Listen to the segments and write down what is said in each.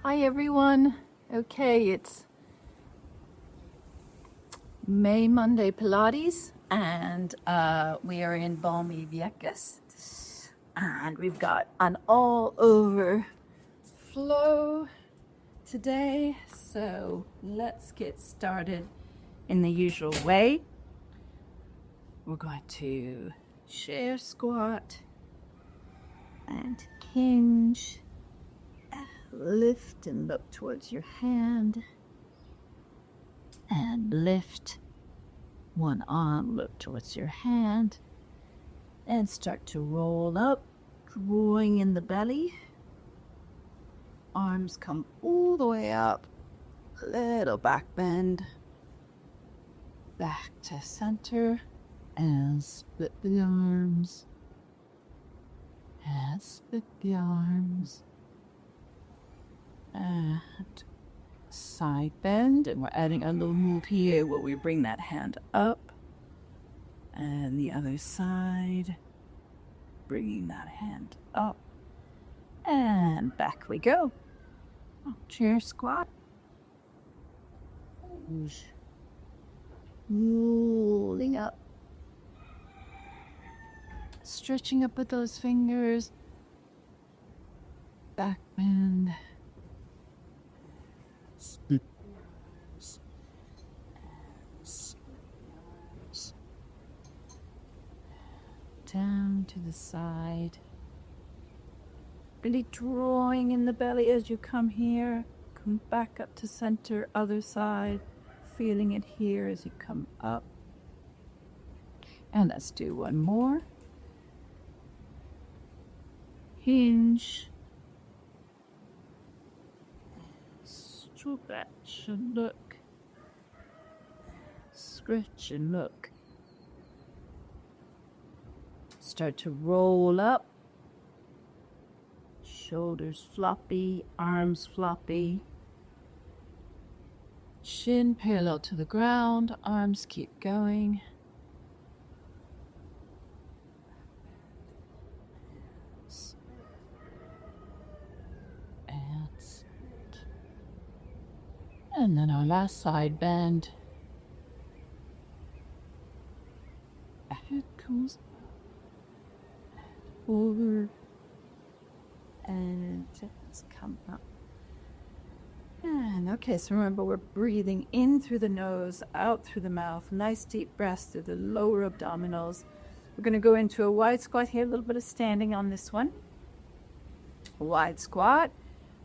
Hi everyone. Okay, it's Monday Pilates, and we are in balmy Vieques, and we've got an all over flow today. So let's get started in the usual way. We're going to chair squat and hinge. Lift and look towards your hand, and lift one arm, look towards your hand, and start to roll up, drawing in the belly. Arms come all the way up, little back bend, back to center, and split the arms, and split the arms. And side bend, and we're adding a little move here where we bring that hand up, and the other side, bringing that hand up, and back we go. Chair squat, rolling up, stretching up with those fingers, back bend. Down to the side, really drawing in the belly as you come here, come back up to center, other side, feeling it here as you come up. And let's do one more. Hinge, stretch and look, stretch and look. Start to roll up, shoulders floppy, arms floppy, chin parallel to the ground, arms keep going. And then our last side bend. Head comes forward, and let's come up. And okay, so remember, we're breathing in through the nose, out through the mouth. Nice deep breaths through the lower abdominals. We're going to go into a wide squat here, a little bit of standing on this one. A wide squat.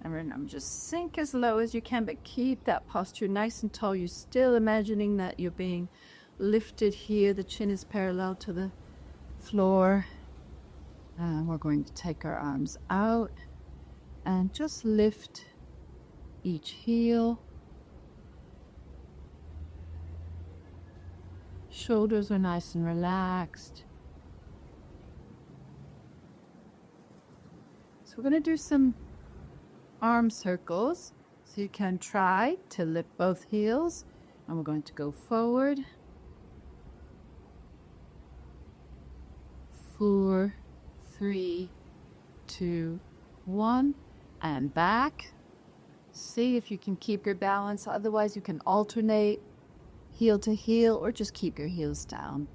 And remember, just sink as low as you can, but keep that posture nice and tall. You're still imagining that you're being lifted here. The chin is parallel to the floor. And we're going to take our arms out and just lift each heel. Shoulders are nice and relaxed. So we're going to do some arm circles. So you can try to lift both heels. And we're going to go forward. 4, 3, 2, 1, and back. See if you can keep your balance. Otherwise, you can alternate heel to heel or just keep your heels down.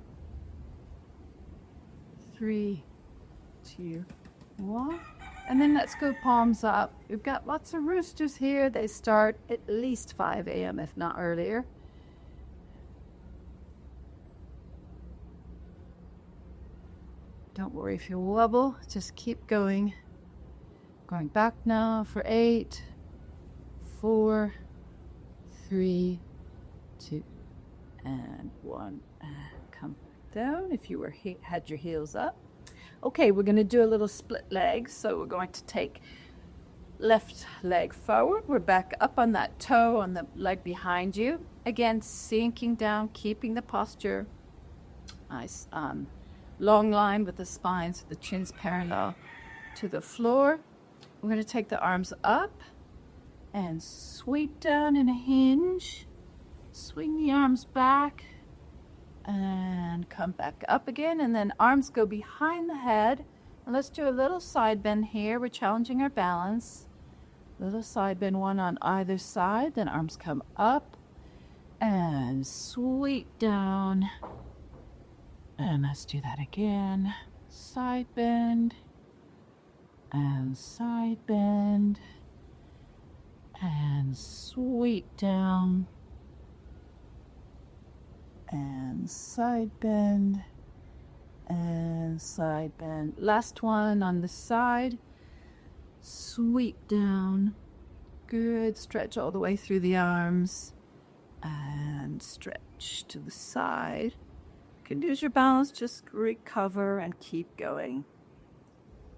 3, 2, 1. And then let's go palms up. We've got lots of roosters here. They start at least 5 a.m. if not earlier. Don't worry if you wobble, just keep going. Going back now for 8, 4, 3, 2, and 1. And come down if you had your heels up. Okay, we're going to do a little split leg. So we're going to take left leg forward. We're back up on that toe on the leg behind you. Again, sinking down, keeping the posture nice. Long line with the spine, so the chin's parallel to the floor. We're going to take the arms up and sweep down in a hinge. Swing the arms back and come back up again, and then arms go behind the head. And let's do a little side bend here. We're challenging our balance. Little side bend, one on either side. Then arms come up and sweep down. And let's do that again. Side bend and side bend and sweep down and side bend and side bend. Last one on the side. Sweep down. Good. Stretch all the way through the arms and stretch to the side. You can lose your balance, just recover and keep going.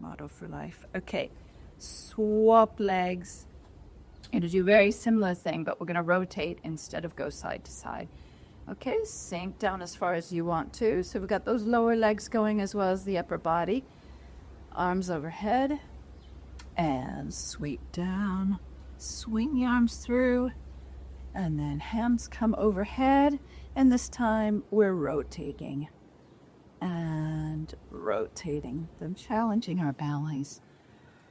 Motto for life. Okay, swap legs. You're going to do a very similar thing, but we're going to rotate instead of go side to side. Okay, sink down as far as you want to. So we've got those lower legs going as well as the upper body. Arms overhead and sweep down. Swing the arms through and then hands come overhead. And this time we're rotating and rotating them, challenging our balance.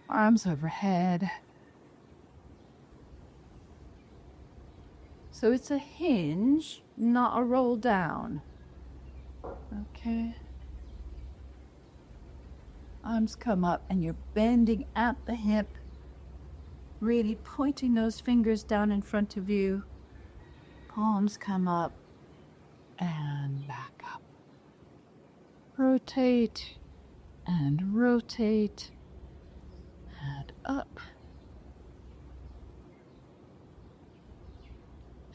Arms overhead. So it's a hinge, not a roll down. Okay. Arms come up and you're bending at the hip, really pointing those fingers down in front of you. Palms come up and back up. Rotate and rotate and up.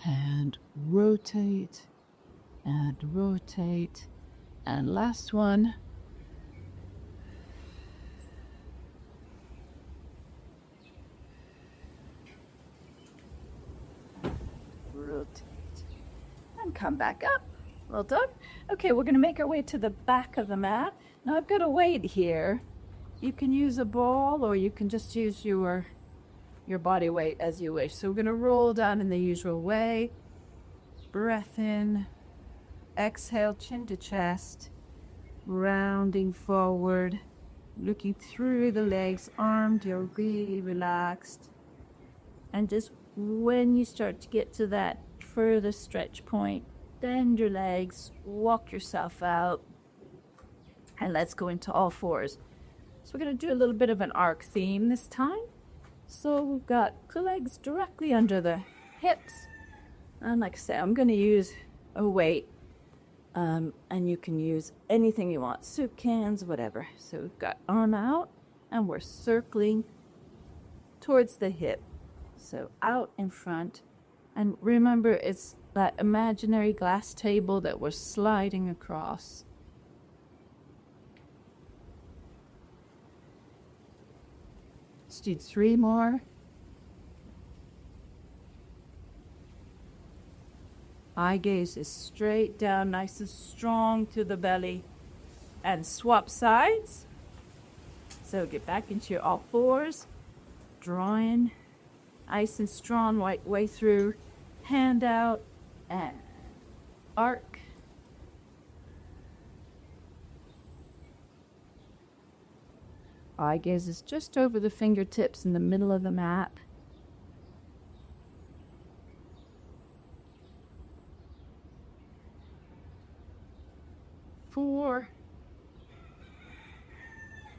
And rotate and rotate. And last one. Rotate and come back up. Well done. Okay, we're going to make our way to the back of the mat. Now I've got a weight here. You can use a ball or you can just use your body weight as you wish. So we're going to roll down in the usual way. Breath in. Exhale, chin to chest. Rounding forward. Looking through the legs. Arms, you're really relaxed. And just when you start to get to that further stretch point, bend your legs, walk yourself out. And let's go into all fours. So we're going to do a little bit of an arc theme this time. So we've got the legs directly under the hips. And like I say, I'm going to use a weight. And you can use anything you want. Soup cans, whatever. So we've got arm out. And we're circling towards the hip. So out in front. And remember, it's that imaginary glass table that we're sliding across. Let's do 3 more. Eye gaze is straight down, nice and strong to the belly. And swap sides. So get back into your all fours. Drawing nice and strong right way through. Hand out and arc. Eye gaze is just over the fingertips in the middle of the mat. Four,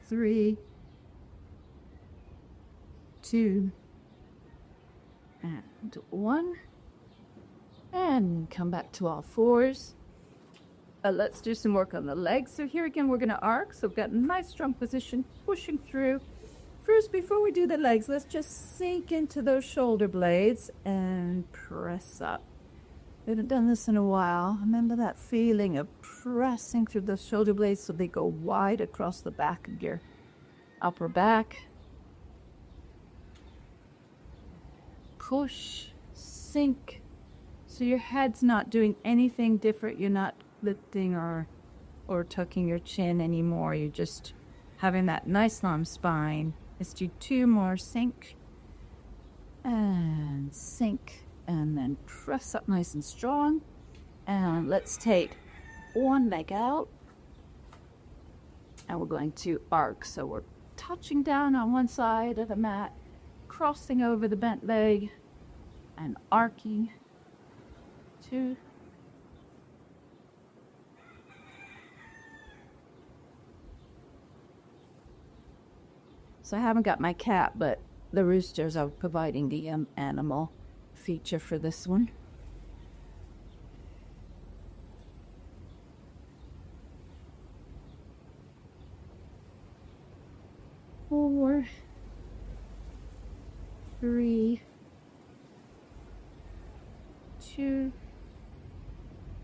3, 2, and 1. And come back to all fours. Let's do some work on the legs. So here again, we're going to arc. So we've got a nice strong position, pushing through. First, before we do the legs, let's just sink into those shoulder blades and press up. We haven't done this in a while. Remember that feeling of pressing through those shoulder blades so they go wide across the back of your upper back. Push, sink. So your head's not doing anything different. You're not lifting or tucking your chin anymore. You're just having that nice long spine. Let's do 2 more. Sink and sink and then press up nice and strong. And let's take one leg out and we're going to arc. So we're touching down on one side of the mat, crossing over the bent leg and arcing. 2. So I haven't got my cat, but the roosters are providing the animal feature for this one. 4, 3, 2.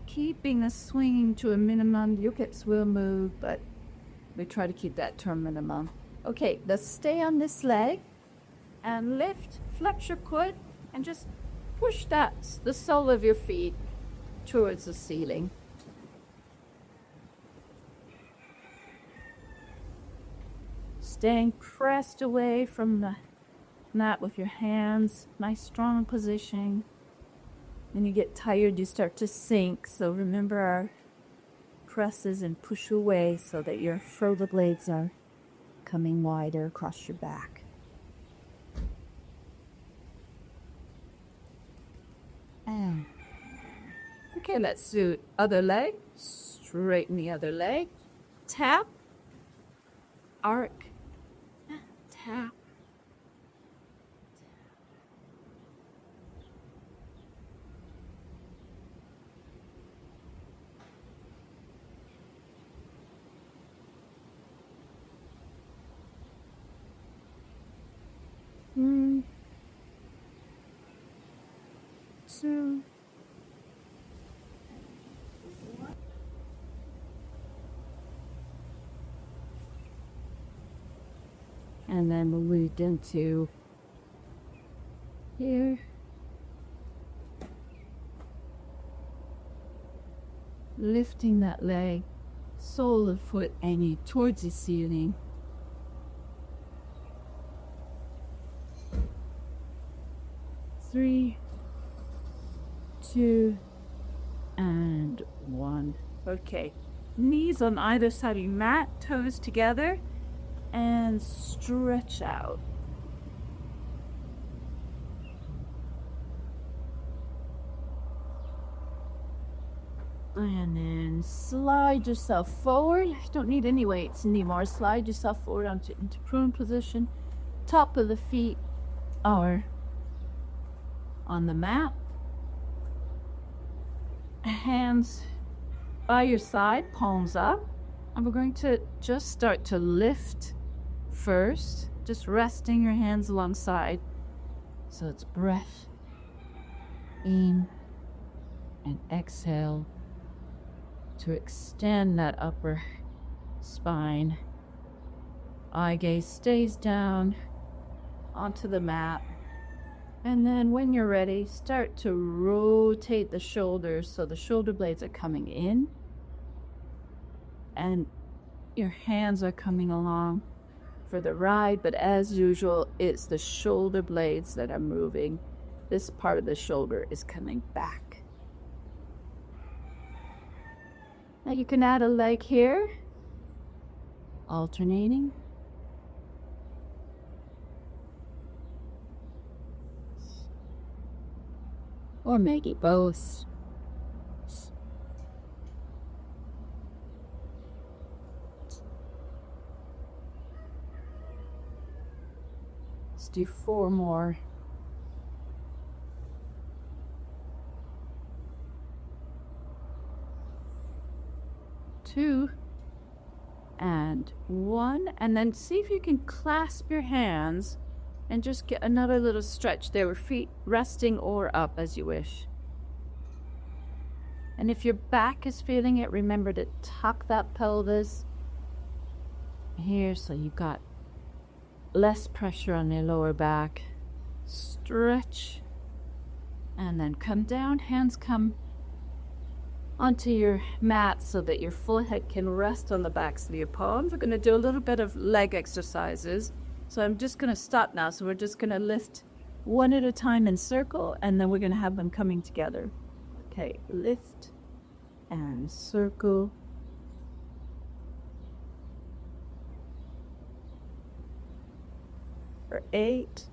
Keeping the swinging to a minimum. Your hips will move, but we try to keep that to a minimum. Okay, let's stay on this leg and lift, flex your foot, and just push the sole of your feet towards the ceiling. Staying pressed away from the mat with your hands, nice strong position. When you get tired, you start to sink. So remember our presses and push away so that your shoulder blades are coming wider across your back. And okay, let's do other leg. Straighten the other leg. Tap, arc, tap. Two. And then we'll move into here. Lifting that leg, sole of foot aiming towards the ceiling. 3, 2, and 1. Okay, knees on either side of your mat, toes together, and stretch out. And then slide yourself forward. You don't need any weights anymore. Slide yourself forward into prone position. Top of the feet are on the mat. Hands by your side, palms up. And we're going to just start to lift first, just resting your hands alongside. So it's breath in and exhale to extend that upper spine. Eye gaze stays down onto the mat. And then when you're ready, start to rotate the shoulders so the shoulder blades are coming in and your hands are coming along for the ride. But as usual, it's the shoulder blades that are moving. This part of the shoulder is coming back. Now you can add a leg here, alternating. Or make it both. Let's do 4 more. 2 and 1, and then see if you can clasp your hands and just get another little stretch there with feet resting or up as you wish. And if your back is feeling it, remember to tuck that pelvis here so you've got less pressure on your lower back. Stretch and then come down. Hands come onto your mat so that your forehead can rest on the backs of your palms. We're going to do a little bit of leg exercises. So I'm just going to stop now. So we're just going to lift one at a time in circle, and then we're going to have them coming together. Okay, lift and circle. For 8,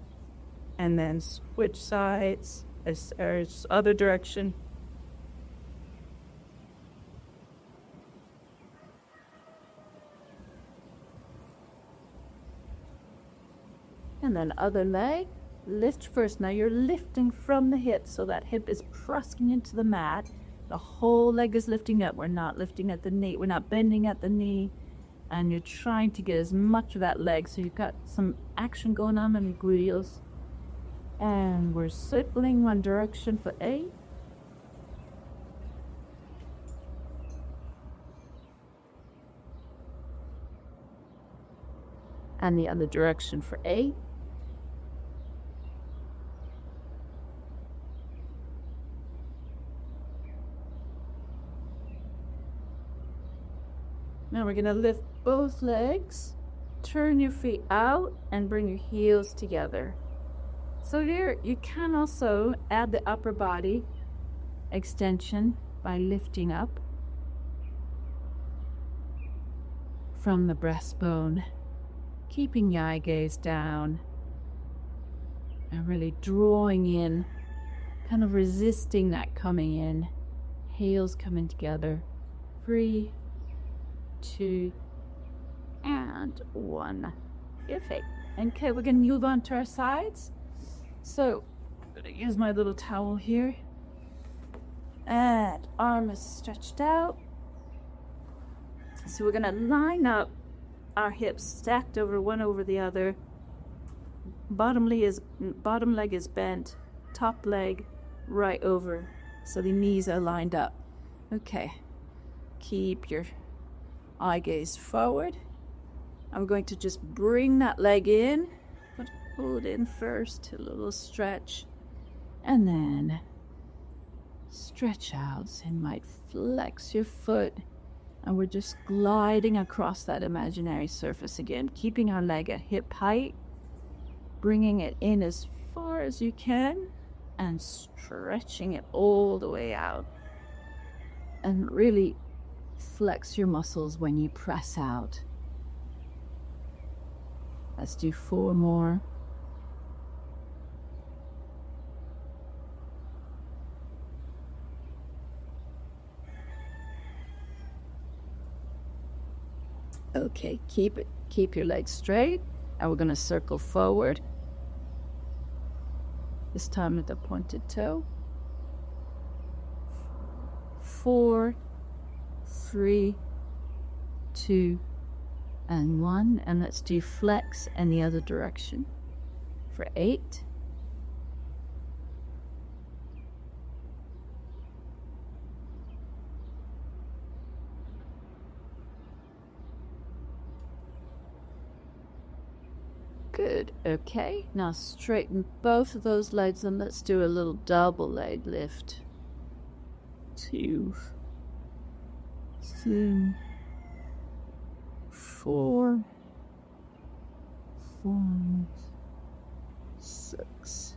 and then switch sides, or other direction. And then other leg, lift first. Now you're lifting from the hip, so that hip is pressing into the mat. The whole leg is lifting up. We're not lifting at the knee. We're not bending at the knee. And you're trying to get as much of that leg. So you've got some action going on in the gluteals. And we're circling one direction for 8. And the other direction for 8. Now we're going to lift both legs, turn your feet out, and bring your heels together. So here you can also add the upper body extension by lifting up from the breastbone, keeping your eye gaze down, and really drawing in, kind of resisting that coming in, heels coming together. 3, 2, and 1. Perfect. Okay, we're going to move on to our sides. So, I'm going to use my little towel here. And arm is stretched out. So we're going to line up our hips stacked over one over the other. Bottom leg is bent. Top leg right over. So the knees are lined up. Okay. Keep your eye gaze forward. I'm going to just bring that leg in, but pull it in first, a little stretch, and then stretch out. So you might flex your foot, and we're just gliding across that imaginary surface again, keeping our leg at hip height, bringing it in as far as you can, and stretching it all the way out. And really flex your muscles when you press out. Let's do 4 more. Okay, keep your legs straight, and we're going to circle forward. This time with the pointed toe. 4, 3, 2, and 1. And let's do flex in the other direction for 8. Good. Okay, now straighten both of those legs, and let's do a little double leg lift. 2, 3, 4, 5, 6,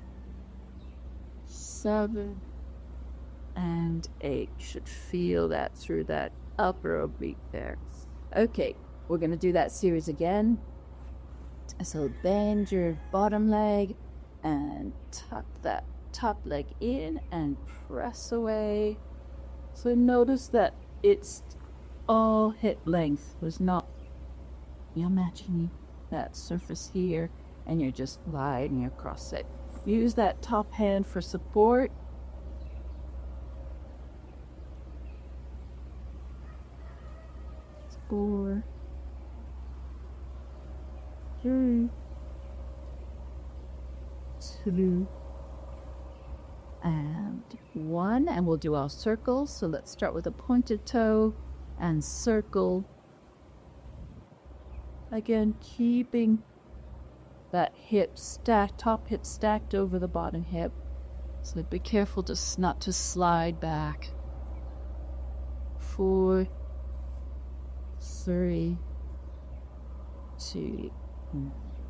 7, and 8. You should feel that through that upper oblique there. Okay, we're going to do that series again. So bend your bottom leg and tuck that top leg in and press away. So notice that it's all hip length. Was not, you're matching that surface here, and you're just gliding across it. Use that top hand for support. Four, 3, 2, and 1. And we'll do our circles. So let's start with a pointed toe and circle. Again, keeping that hip stacked, top hip stacked over the bottom hip. So be careful not to slide back. 4, 3, 2,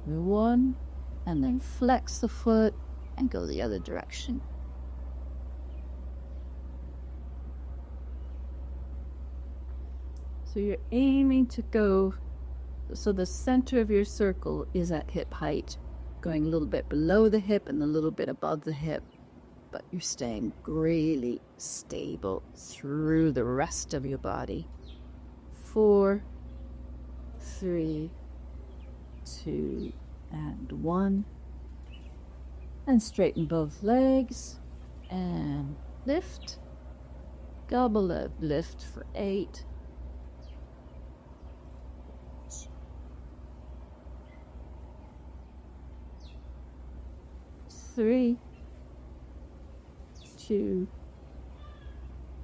1, and then flex the foot and go the other direction. So you're aiming to go, so the center of your circle is at hip height. going a little bit below the hip and a little bit above the hip, but you're staying really stable through the rest of your body. 4, 3, 2, and 1. And straighten both legs and lift. Double lift for 8. 3, 2,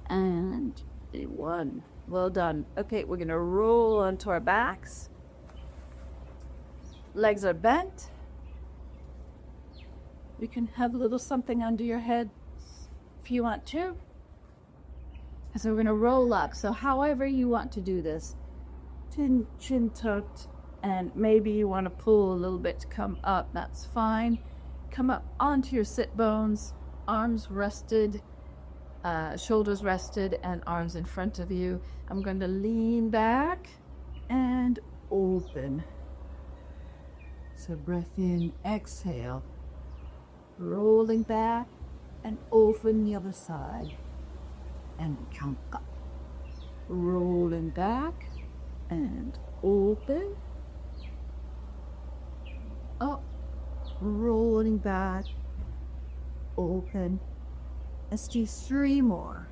and 1. Well done. Okay, we're going to roll onto our backs. Legs are bent. You can have a little something under your head if you want to. And so we're going to roll up. So however you want to do this, chin tucked, and maybe you want to pull a little bit to come up. That's fine. Come up onto your sit bones, arms rested, shoulders rested, and arms in front of you. I'm going to lean back and open. So breath in, exhale, rolling back and open the other side, and come up. Rolling back and open, up, rolling back, open. Let's do 3 more.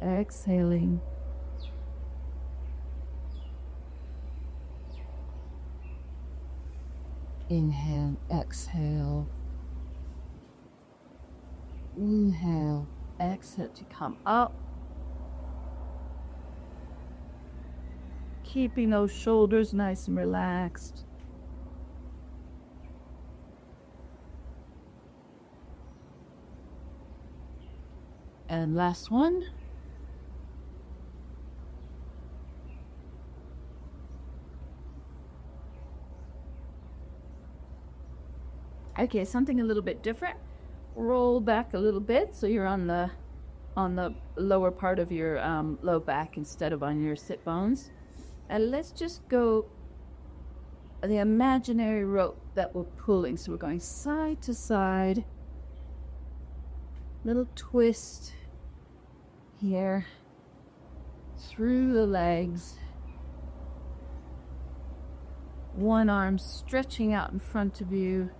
Exhaling. Inhale, exhale. Inhale, exhale to come up. Keeping those shoulders nice and relaxed. And last one. Okay, something a little bit different. Roll back a little bit so you're on the lower part of your low back instead of on your sit bones. And let's just go the imaginary rope that we're pulling. So we're going side to side. Little twist here through the legs. One arm stretching out in front of you,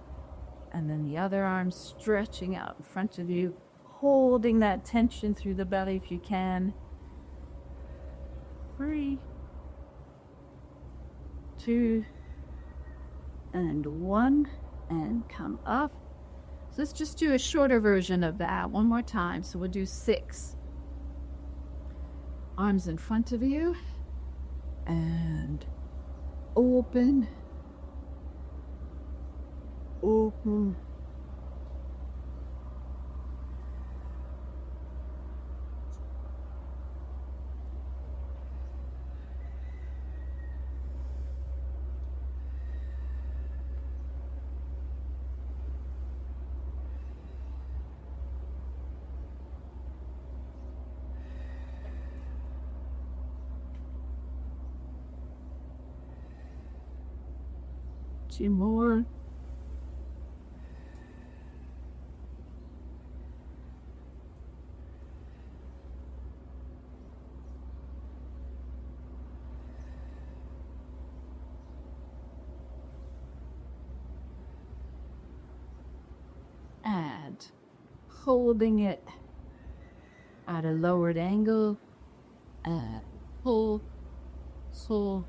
and then the other arm stretching out in front of you, holding that tension through the belly if you can. 3, 2, and 1, and come up. So let's just do a shorter version of that one more time. So we'll do 6. Arms in front of you, and open, open, two more. And holding it at a lowered angle, and pull, pull,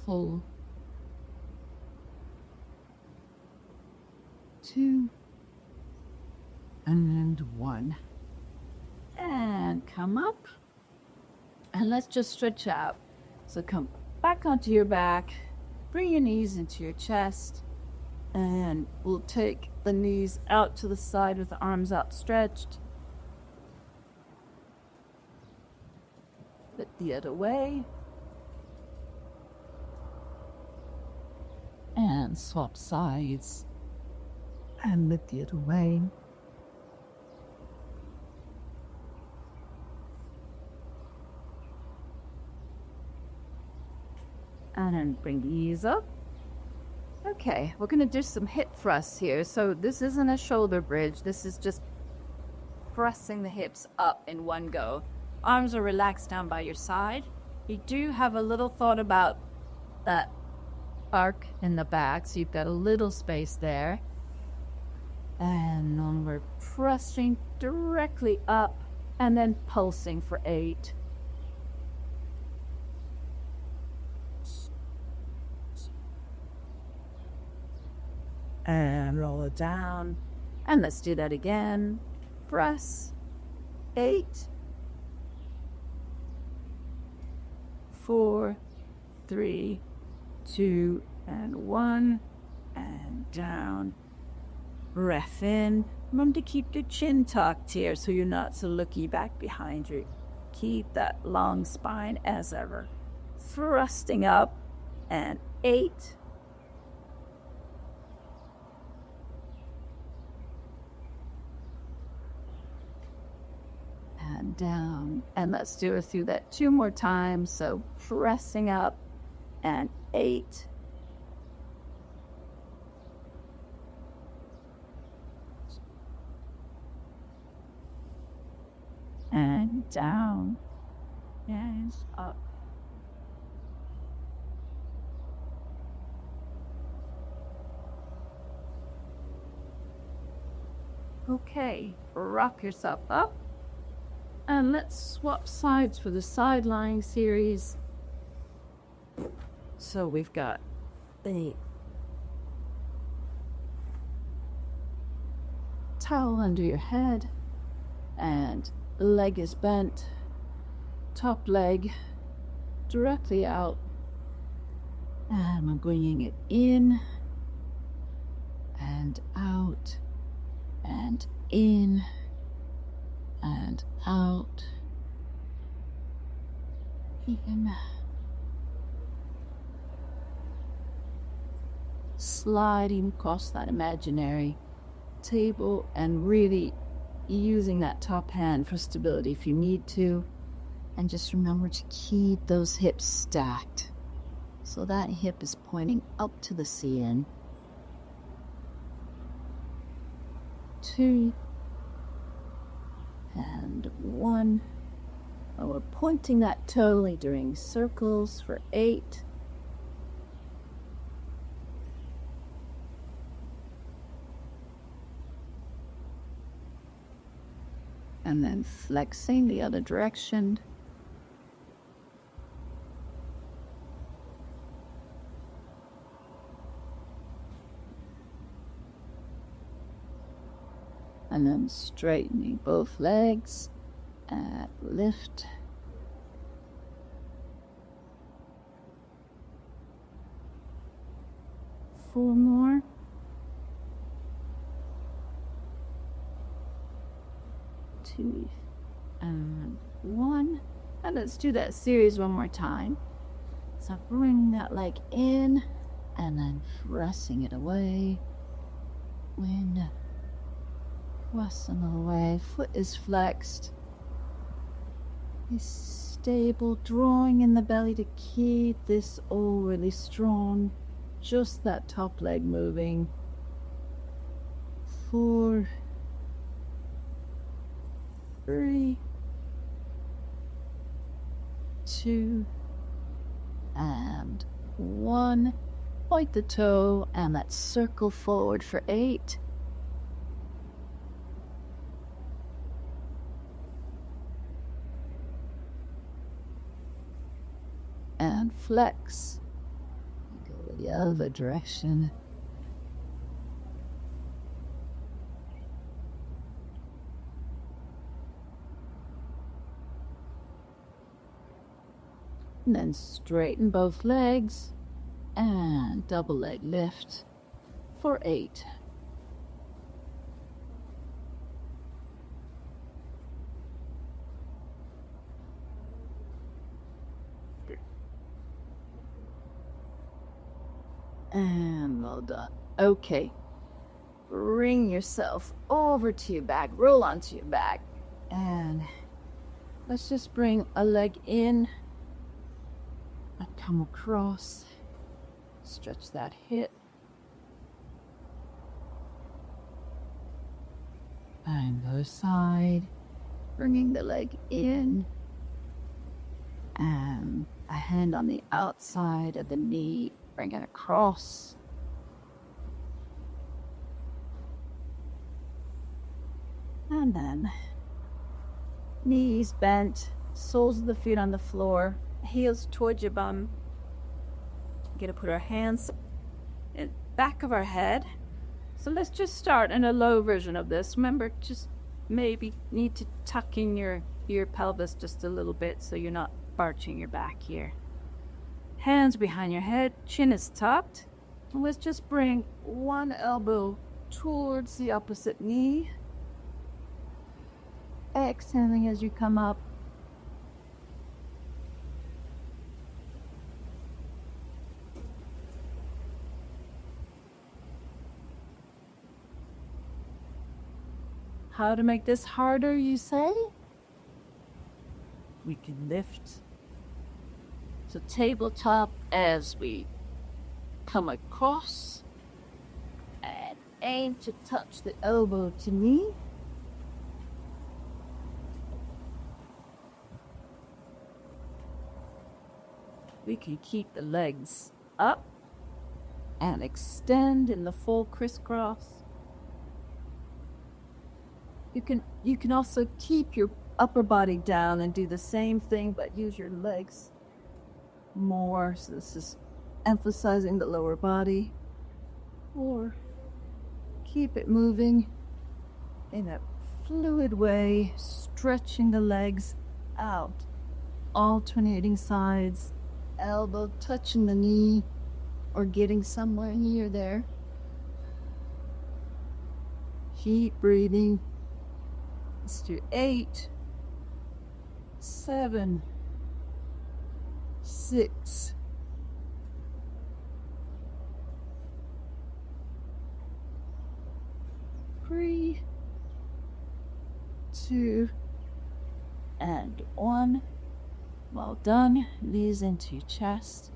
pull. 2 and 1, and come up, and let's just stretch out. So come back onto your back, bring your knees into your chest, and we'll take the knees out to the side with the arms outstretched. Put the other way, and swap sides. And lift the other way. And then bring the knees up. Okay, we're going to do some hip thrusts here. So this isn't a shoulder bridge. This is just pressing the hips up in one go. Arms are relaxed down by your side. You do have a little thought about that arc in the back, so you've got a little space there. And then we're pressing directly up and then pulsing for 8. And roll it down. And let's do that again. Press. 8. 4, 3, 2, and 1. And down. Breath in. Remember to keep your chin tucked here so you're not so looky back behind you. Keep that long spine as ever. Thrusting up. And 8. And down. And let's do it through that 2 more times. So pressing up. And 8. And down. And up. Okay, rock yourself up. And let's swap sides for the side lying series. So we've got the towel under your head, and the leg is bent, top leg directly out, and we're bringing it in and out and in and out, in, sliding across that imaginary table and really using that top hand for stability if you need to. And just remember to keep those hips stacked so that hip is pointing up to the ceiling. 2 and 1. And we're pointing that totally doing circles for 8. And then flexing the other direction. And then straightening both legs and lift. Four more. Two and 1. And let's do that series one more time. So bring that leg in and then pressing it away. Wind. Pressing it away. Foot is flexed. Is stable. Drawing in the belly to keep this all really strong. Just that top leg moving. 4, 3, 2, and 1. Point the toe and let's circle forward for 8. And flex. Go the other direction. And then straighten both legs and double leg lift for 8. And well done. Okay. Bring yourself over to your back. Roll onto your back. And let's just bring a leg in and come across. Stretch that hip. And other side. Bringing the leg in. And a hand on the outside of the knee. Bring it across. And then knees bent, soles of the feet on the floor, heels towards your bum. We're gonna put our hands in the back of our head. So let's just start in a low version of this. Remember, just maybe need to tuck in your pelvis just a little bit so you're not arching your back here. Hands behind your head, chin is tucked. And let's just bring one elbow towards the opposite knee. Exhaling as you come up. How to make this harder, you say? We can lift. So tabletop as we come across and aim to touch the elbow to knee. We can keep the legs up and extend in the full crisscross. You can also keep your upper body down and do the same thing, but use your legs more. So this is emphasizing the lower body. Or keep it moving in a fluid way, stretching the legs out, alternating sides. Elbow touching the knee or getting somewhere near there. Keep breathing. Let's do 8, 7, 6, 3, 2, and 1. Well done. Knees into your chest.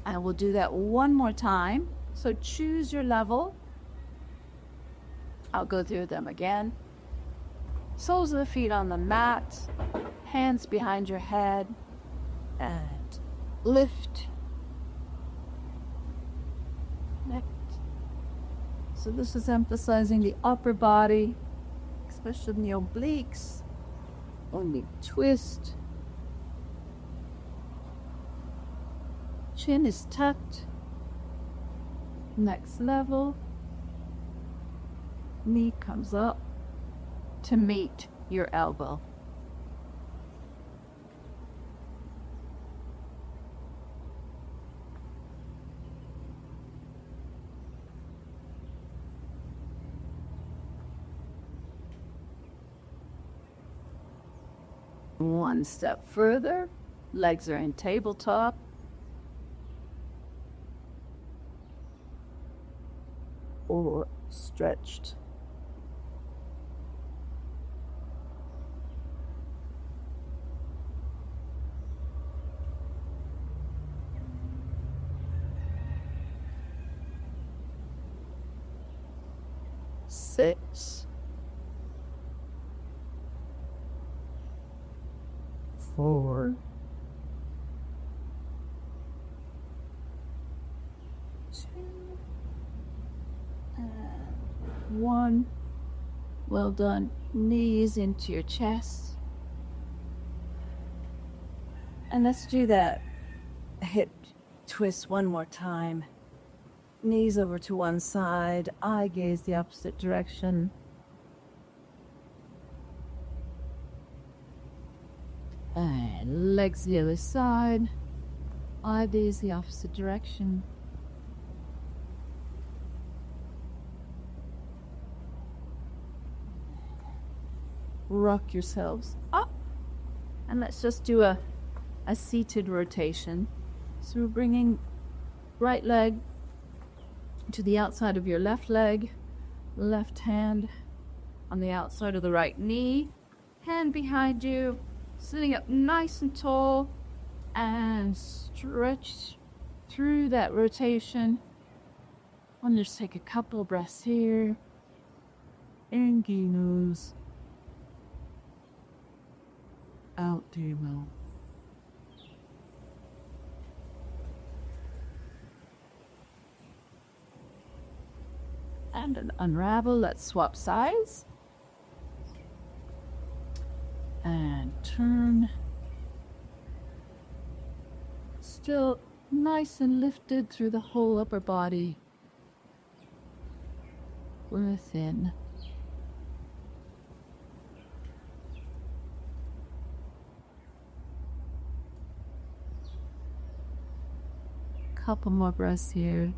And we'll do that one more time. So choose your level. I'll go through them again. Soles of the feet on the mat. Hands behind your head. And lift. Lift. So this is emphasizing the upper body, especially in the obliques. Only twist. Chin is tucked. Next level. Knee comes up to meet your elbow. One step further, legs are in tabletop. Or stretched. Six. 4, 2, and 1. Well done. Knees into your chest. And let's do that hip twist one more time. Knees over to one side, eye gaze the opposite direction. And legs the other side, eye gaze the opposite direction. Rock yourselves up. And let's just do a seated rotation. So we're bringing right leg to the outside of your left leg, left hand on the outside of the right knee, hand behind you, sitting up nice and tall, and stretch through that rotation. I'll just take a couple breaths here. In through nose, out through your mouth. And an unravel. Let's swap sides. And turn. Still nice and lifted through the whole upper body. Within. Couple more breaths here.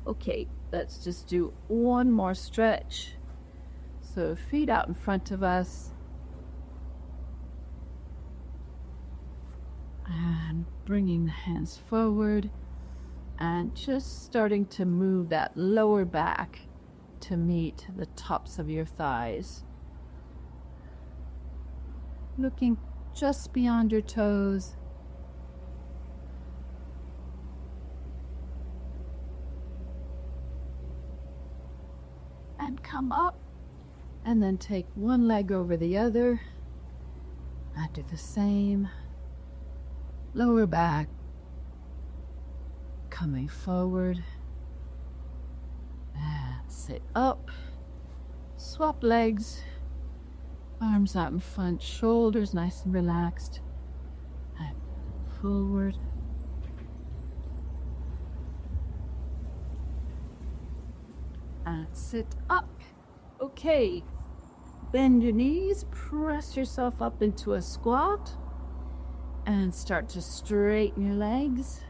Okay, let's just do one more stretch. So feet out in front of us. And bringing the hands forward. And just starting to move that lower back to meet the tops of your thighs. Looking just beyond your toes. And come up. And then take one leg over the other. And do the same. Lower back. Coming forward. And sit up. Swap legs. Arms out in front. Shoulders nice and relaxed. And forward. And sit up. Okay. Bend your knees. Press yourself up into a squat. And start to straighten your legs.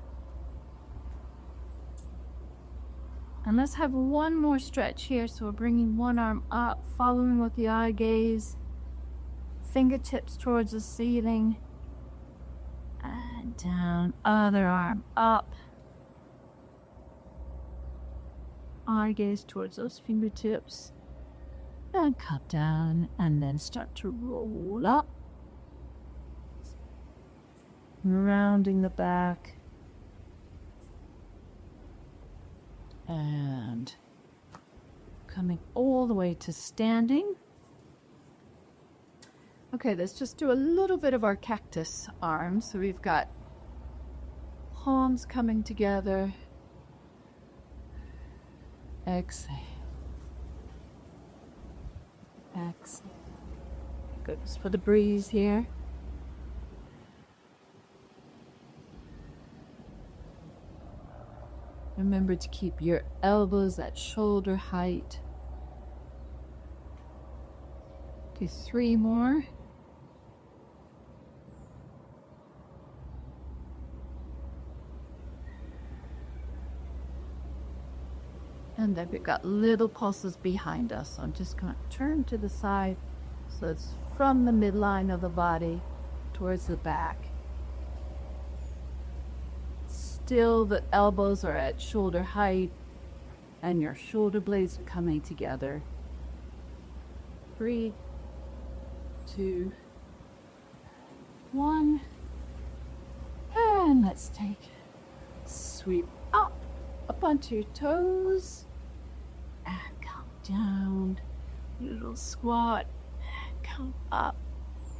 And let's have one more stretch here. So we're bringing one arm up, following with the eye gaze. Fingertips towards the ceiling. And down. Other arm up. Eye gaze towards those fingertips. And come down. And then start to roll up. Rounding the back. And coming all the way to standing. Okay, let's just do a little bit of our cactus arms. So we've got palms coming together. Exhale. Exhale. Good. Just for the breeze here. Remember to keep your elbows at shoulder height. Do 3 more. And then we've got little pulses behind us. So I'm just going to turn to the side. So it's from the midline of the body towards the back. Still, the elbows are at shoulder height and your shoulder blades are coming together. 3, 2, 1. And let's take sweep up onto your toes and come down. Little squat and come up.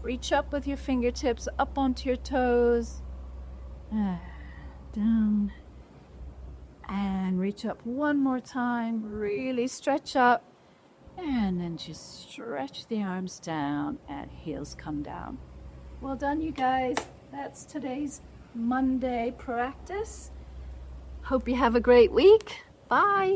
Reach up with your fingertips up onto your toes. Down and reach up one more time. Really stretch up and then just stretch the arms down and heels come down. Well done, you guys. That's today's Monday practice. Hope you have a great week. Bye.